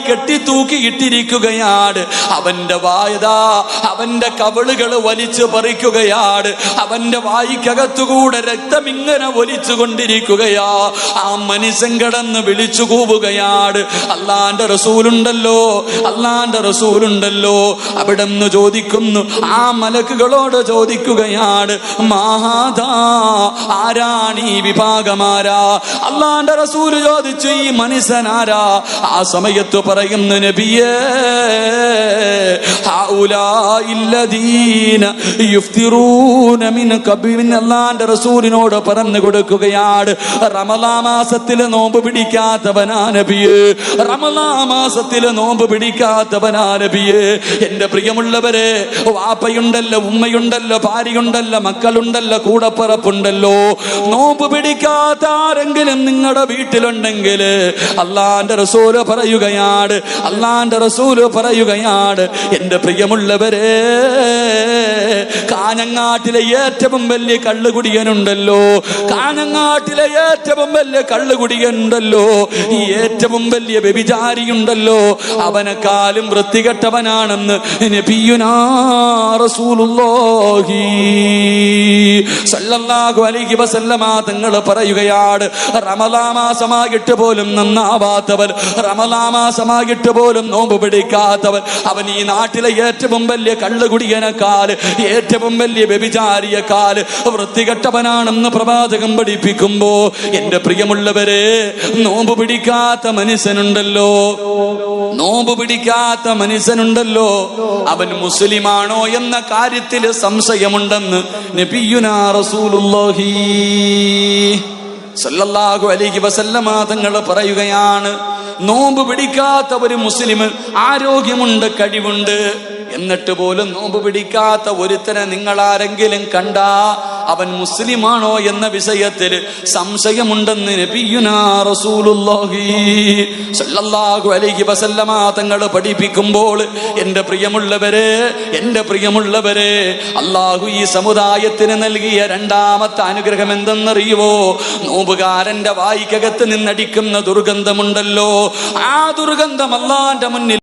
കെട്ടിത്തൂക്കിയിട്ടിരിക്കുകയാണ്. അവന്റെ വായതാ അവന്റെ കവിളുകൾ വലിച്ചു പറിക്കുകയാണ്. അവന്റെ വായിക്കകത്തുകൂടെ രക്തം ഇങ്ങനെ ഒലിച്ചു കൊണ്ടിരിക്കുകയാ. ആ മനുഷ്യൻ കിടന്ന് വിളിച്ചു കൂവുകയാണ്. അള്ളാന്റെ റസൂലുണ്ടല്ലോ, അള്ളാന്റെ റസൂലുണ്ടല്ലോ. അവിടെന്ന് ചോദിക്കുന്നു, ആ മലക്കുകളോട് ചോദിക്കുകയാണ്, മാഹാദാ, ആരാണ് ഈ വിഭാഗമാരാ? അള്ളാന്റെ റസൂല് ചോദിച്ചു, ഈ മനുഷ്യനാരാ? ആ സമയത്ത് പറയുന്നു, നബിയേ, ഹൗലാഇല്ലദീന യുഫ്തിറൂന മിൻ ഖബിൻ. അല്ലാഹുവിന്റെ റസൂലിനോട് പറഞ്ഞു കൊടുക്കുകയാണ്, റമളാൻ മാസത്തിൽ നോമ്പ് പിടിക്കാത്തവനാ നബിയേ, റമളാൻ മാസത്തിൽ നോമ്പ് പിടിക്കാത്തവനാ നബിയേ. എന്റെ പ്രിയമുള്ളവരെ, വാപ്പയുണ്ടല്ലോ, ഉമ്മയുണ്ടല്ലോ, ഭാര്യയുണ്ടല്ലോ, മക്കളുണ്ടല്ലോ, കൂടപ്പിറപ്പുണ്ടല്ലോ. നോമ്പ് പിടിക്കാത്ത ആരെങ്കിലും നിങ്ങളുടെ വീട്ടിലുണ്ടെങ്കിൽ അള്ളാന്റെ റസൂല് പറയുകയാണ്, അള്ളാന്റെ റസൂല് പറയുകയാണ്, എന്റെ പ്രിയമുള്ളവരെ, കാഞ്ഞങ്ങാട്ടിലെ ഏറ്റവും വലിയ കള്ളുകുടിയനുണ്ടല്ലോ, കാഞ്ഞങ്ങാട്ടിലെ ഏറ്റവും വലിയ കള്ളുകുടിയനുണ്ടല്ലോ, ഈ ഏറ്റവും വലിയ വ്യഭിചാരിയുണ്ടല്ലോ, അവനെക്കാളും വൃത്തികെട്ടവനാണെന്ന് നബിയുനാ റസൂലുള്ളാഹി സല്ലല്ലാഹു അലൈഹി വസല്ലമ തങ്ങൾ പറയുകയാണ്, റമളാൻ മാസമായിട്ട് പോലും നന്നാവാത്തവൻ, റമളാൻ മാസമായിട്ട് പോലും നോമ്പ് പിടിക്കാത്തവൻ, അവൻ ഈ നാട്ടിലെ ഏറ്റവും വലിയ കള്ളുകുടിയനേക്കാൾ, ഏറ്റവും വലിയ വ്യഭിചാരിയേക്കാൾ വൃത്തികെട്ടവനാണെന്ന് പ്രവാചകൻ പഠിപ്പിക്കുമ്പോ, എന്റെ പ്രിയമുള്ളവരെ, നോമ്പ് പിടിക്കാത്ത മനുഷ്യനുണ്ടല്ലോ, നോമ്പ് പിടിക്കാത്ത മനുഷ്യനുണ്ടല്ലോ, അവൻ മുസ്ലിമാണോ എന്ന കാര്യത്തിൽ സംശയമുണ്ടെന്ന് നബിയുനാ റസൂലുള്ളാഹി സല്ലല്ലാഹു അലൈഹി വസല്ലമ തങ്ങൾ പറയുകയാണ്. നോമ്പ് പിടിക്കാത്ത ഒരു മുസ്ലിം, ആരോഗ്യമുണ്ട്, കഴിവുണ്ട്, എന്നിട്ട് പോലും നോമ്പ് പിടിക്കാത്ത ഒരുത്തനെ നിങ്ങൾ ആരെങ്കിലും കണ്ടാ അവൻ മുസ്ലിമാണോ എന്ന വിഷയത്തിൽ സംശയമുണ്ടെന്ന് നബിയുനാ റസൂലുള്ളാഹി സല്ലല്ലാഹു അലൈഹി വസല്ലമ തങ്ങൾ പഠിപ്പിക്കുമ്പോൾ, എന്റെ പ്രിയമുള്ളവരെ, എന്റെ പ്രിയമുള്ളവരെ, അള്ളാഹു ഈ സമുദായത്തിന് നൽകിയ രണ്ടാമത്തെ അനുഗ്രഹം എന്തെന്നറിയുവോ? നോമ്പുകാരന്റെ വായിക്കകത്ത് നിന്നടിക്കുന്ന ദുർഗന്ധമുണ്ടല്ലോ, ആ ദുർഗന്ധം അള്ളാന്റെ മുന്നിൽ